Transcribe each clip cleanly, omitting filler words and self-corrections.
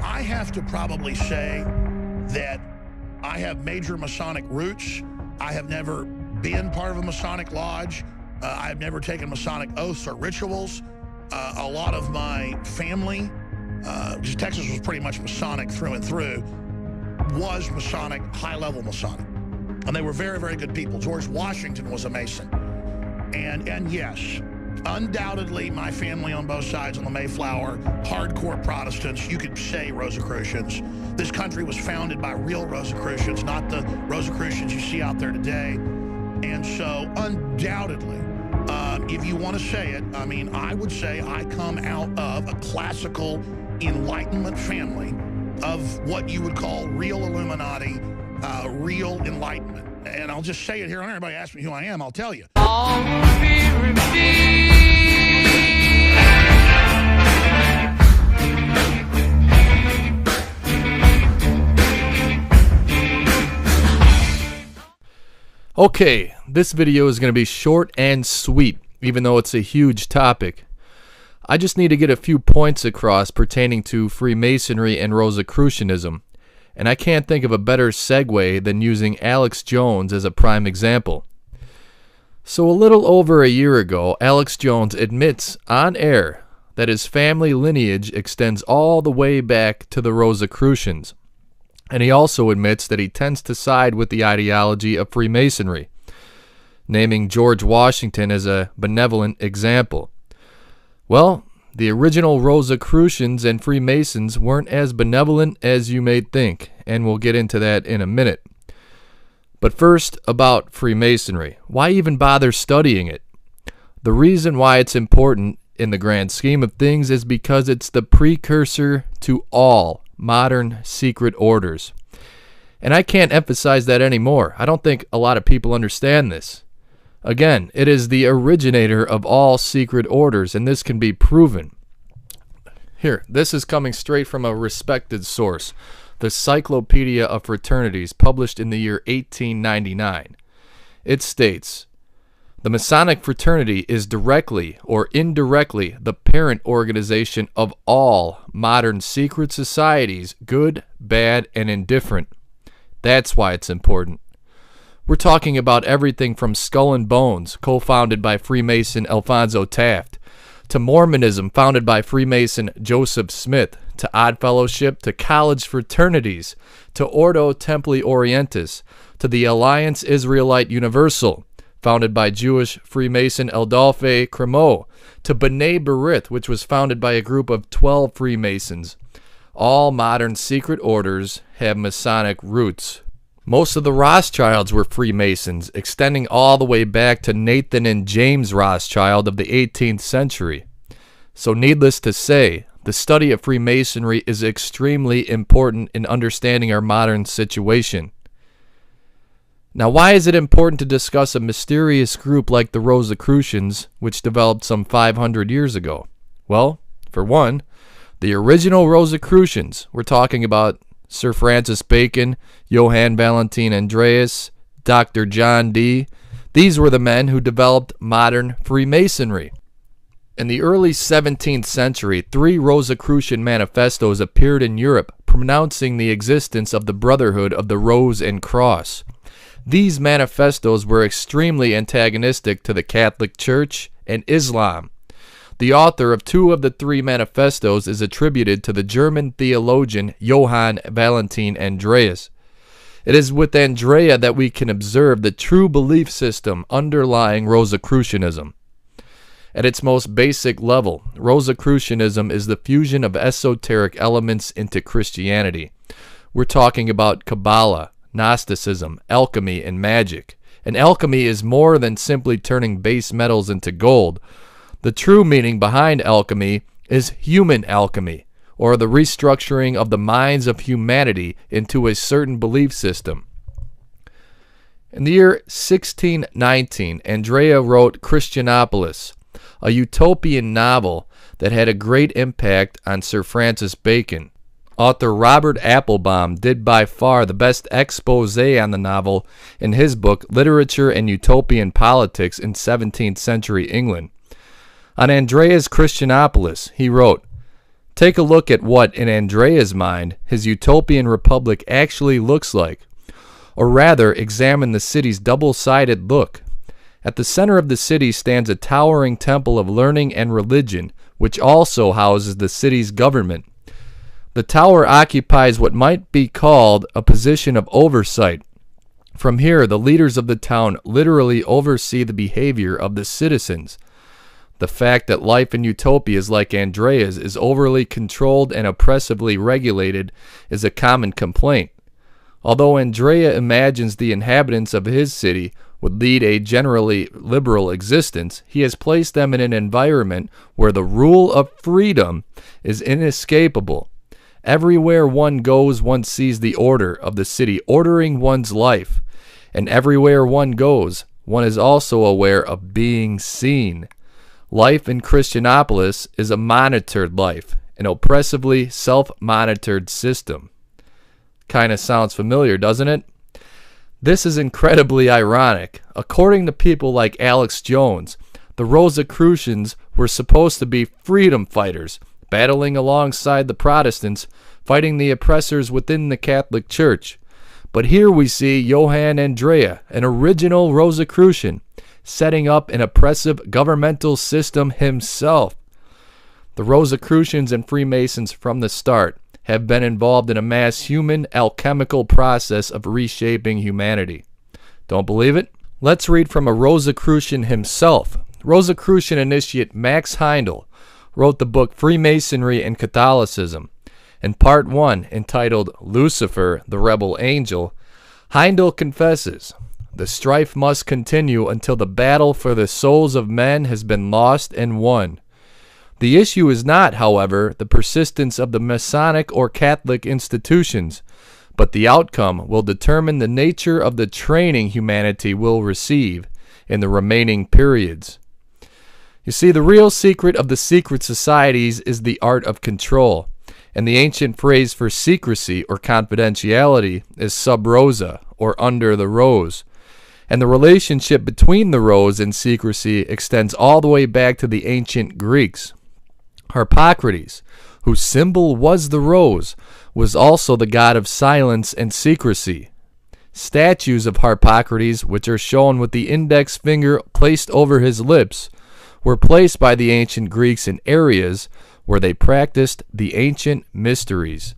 I have to probably say that I have major Masonic roots. I have never been part of a Masonic lodge. I have never taken Masonic oaths or rituals. A lot of my family, because Texas was pretty much Masonic through and through, was Masonic, high-level Masonic. And they were very, very good people. George Washington was a Mason. And yes, undoubtedly, my family on both sides on the Mayflower, hardcore Protestants, you could say Rosicrucians. This country was founded by real Rosicrucians, not the Rosicrucians you see out there today. And so, undoubtedly, if you want to say it, I mean, I would say I come out of a classical Enlightenment family of what you would call real Illuminati, real Enlightenment. And I'll just say it here on everybody asks me who I am, I'll tell you. Okay, this video is going to be short and sweet, even though it's a huge topic. I just need to get a few points across pertaining to Freemasonry and Rosicrucianism, and I can't think of a better segue than using Alex Jones as a prime example. So a little over a year ago, Alex Jones admits on air that his family lineage extends all the way back to the Rosicrucians. And he also admits that he tends to side with the ideology of Freemasonry, naming George Washington as a benevolent example. Well, the original Rosicrucians and Freemasons weren't as benevolent as you may think, and we'll get into that in a minute. But first, about Freemasonry. Why even bother studying it? The reason why it's important in the grand scheme of things is because it's the precursor to all modern secret orders. And I can't emphasize that anymore. I don't think a lot of people understand this. Again, it is the originator of all secret orders, and this can be proven. Here, this is coming straight from a respected source, the Cyclopedia of Fraternities, published in the year 1899. It states, "The Masonic fraternity is directly or indirectly the parent organization of all modern secret societies, good, bad, and indifferent." That's why it's important. We're talking about everything from Skull and Bones, co-founded by Freemason Alfonso Taft, to Mormonism, founded by Freemason Joseph Smith, to Odd Fellowship, to college fraternities, to Ordo Templi Orientis, to the Alliance Israelite Universal, founded by Jewish Freemason Adolphe Cremot, to B'nai B'rith, which was founded by a group of 12 Freemasons. All modern secret orders have Masonic roots. Most of the Rothschilds were Freemasons, extending all the way back to Nathan and James Rothschild of the 18th century. So needless to say, the study of Freemasonry is extremely important in understanding our modern situation. Now, why is it important to discuss a mysterious group like the Rosicrucians, which developed some 500 years ago? Well, for one, the original Rosicrucians, we're talking about Sir Francis Bacon, Johann Valentin Andreas, Dr. John Dee. These were the men who developed modern Freemasonry. In the early 17th century, 3 Rosicrucian manifestos appeared in Europe, pronouncing the existence of the Brotherhood of the Rose and Cross. These manifestos were extremely antagonistic to the Catholic Church and Islam. The author of 2 of the 3 manifestos is attributed to the German theologian Johann Valentin Andreas. It is with Andrea that we can observe the true belief system underlying Rosicrucianism. At its most basic level, Rosicrucianism is the fusion of esoteric elements into Christianity. We're talking about Kabbalah, Gnosticism, alchemy, and magic. And alchemy is more than simply turning base metals into gold. The true meaning behind alchemy is human alchemy, or the restructuring of the minds of humanity into a certain belief system. In the year 1619, Andrea wrote Christianopolis, a utopian novel that had a great impact on Sir Francis Bacon. Author Robert Applebaum did by far the best expose on the novel in his book Literature and Utopian Politics in 17th Century England. On Andrea's Christianopolis, he wrote, Take a look at what, in Andrea's mind, his utopian republic actually looks like. Or rather, examine the city's double-sided look. At the center of the city stands a towering temple of learning and religion, which also houses the city's government. The tower occupies what might be called a position of oversight. From here, the leaders of the town literally oversee the behavior of the citizens. The fact that life in utopias like Andrea's is overly controlled and oppressively regulated is a common complaint. Although Andrea imagines the inhabitants of his city would lead a generally liberal existence, he has placed them in an environment where the rule of freedom is inescapable. Everywhere one goes, one sees the order of the city ordering one's life, and everywhere one goes, one is also aware of being seen. Life in Christianopolis is a monitored life, an oppressively self-monitored system. Kinda sounds familiar, doesn't it? This is incredibly ironic. According to people like Alex Jones, the Rosicrucians were supposed to be freedom fighters, battling alongside the Protestants, fighting the oppressors within the Catholic Church. But here we see Johann Andrea, an original Rosicrucian, setting up an oppressive governmental system himself. The Rosicrucians and Freemasons from the start have been involved in a mass human alchemical process of reshaping humanity. Don't believe it? Let's read from a Rosicrucian himself. Rosicrucian initiate Max Heindel wrote the book Freemasonry and Catholicism. In part 1, entitled Lucifer, the Rebel Angel, Heindel confesses, "The strife must continue until the battle for the souls of men has been lost and won. The issue is not, however, the persistence of the Masonic or Catholic institutions, but the outcome will determine the nature of the training humanity will receive in the remaining periods." You see, the real secret of the secret societies is the art of control, and the ancient phrase for secrecy or confidentiality is sub rosa, or under the rose. And the relationship between the rose and secrecy extends all the way back to the ancient Greeks. Harpocrates, whose symbol was the rose, was also the god of silence and secrecy. Statues of Harpocrates, which are shown with the index finger placed over his lips, were placed by the ancient Greeks in areas where they practiced the ancient mysteries.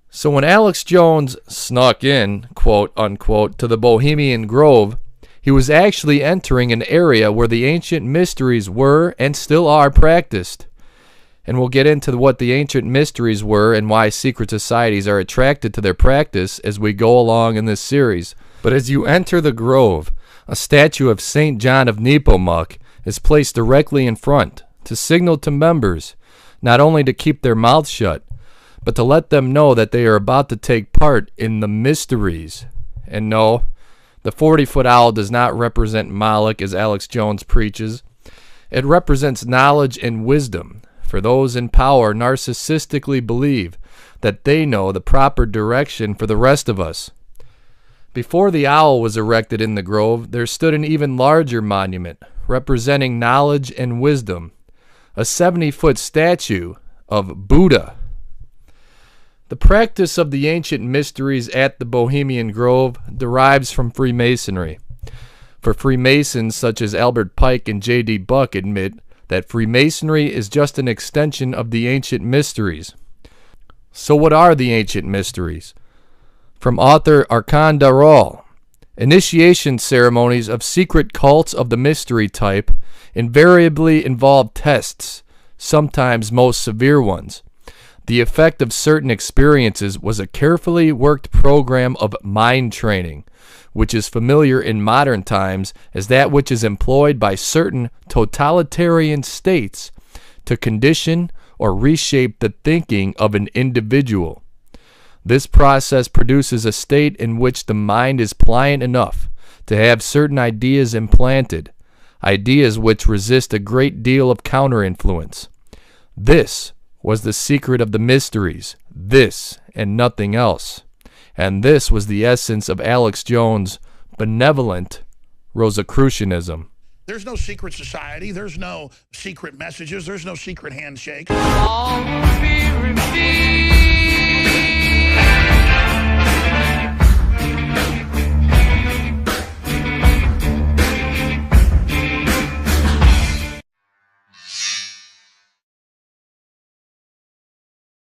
So when Alex Jones snuck in, quote unquote, to the Bohemian Grove, he was actually entering an area where the ancient mysteries were and still are practiced. And we'll get into what the ancient mysteries were and why secret societies are attracted to their practice as we go along in this series. But as you enter the grove, a statue of St. John of Nepomuk is placed directly in front to signal to members not only to keep their mouths shut, but to let them know that they are about to take part in the mysteries. And no, the 40-foot owl does not represent Moloch as Alex Jones preaches. It represents knowledge and wisdom. For those in power narcissistically believe that they know the proper direction for the rest of us. Before the owl was erected in the grove, there stood an even larger monument representing knowledge and wisdom, a 70-foot statue of Buddha. The practice of the ancient mysteries at the Bohemian Grove derives from Freemasonry. For Freemasons such as Albert Pike and J.D. Buck admit that Freemasonry is just an extension of the ancient mysteries. So what are the ancient mysteries? From author Arkan Darol, initiation ceremonies of secret cults of the mystery type invariably involve tests, sometimes most severe ones. The effect of certain experiences was a carefully worked program of mind training, which is familiar in modern times as that which is employed by certain totalitarian states to condition or reshape the thinking of an individual. This process produces a state in which the mind is pliant enough to have certain ideas implanted, ideas which resist a great deal of counter-influence. This was the secret of the mysteries, this and nothing else. And this was the essence of Alex Jones' benevolent Rosicrucianism. There's no secret society. There's no secret messages. There's no secret handshake. All will be revealed.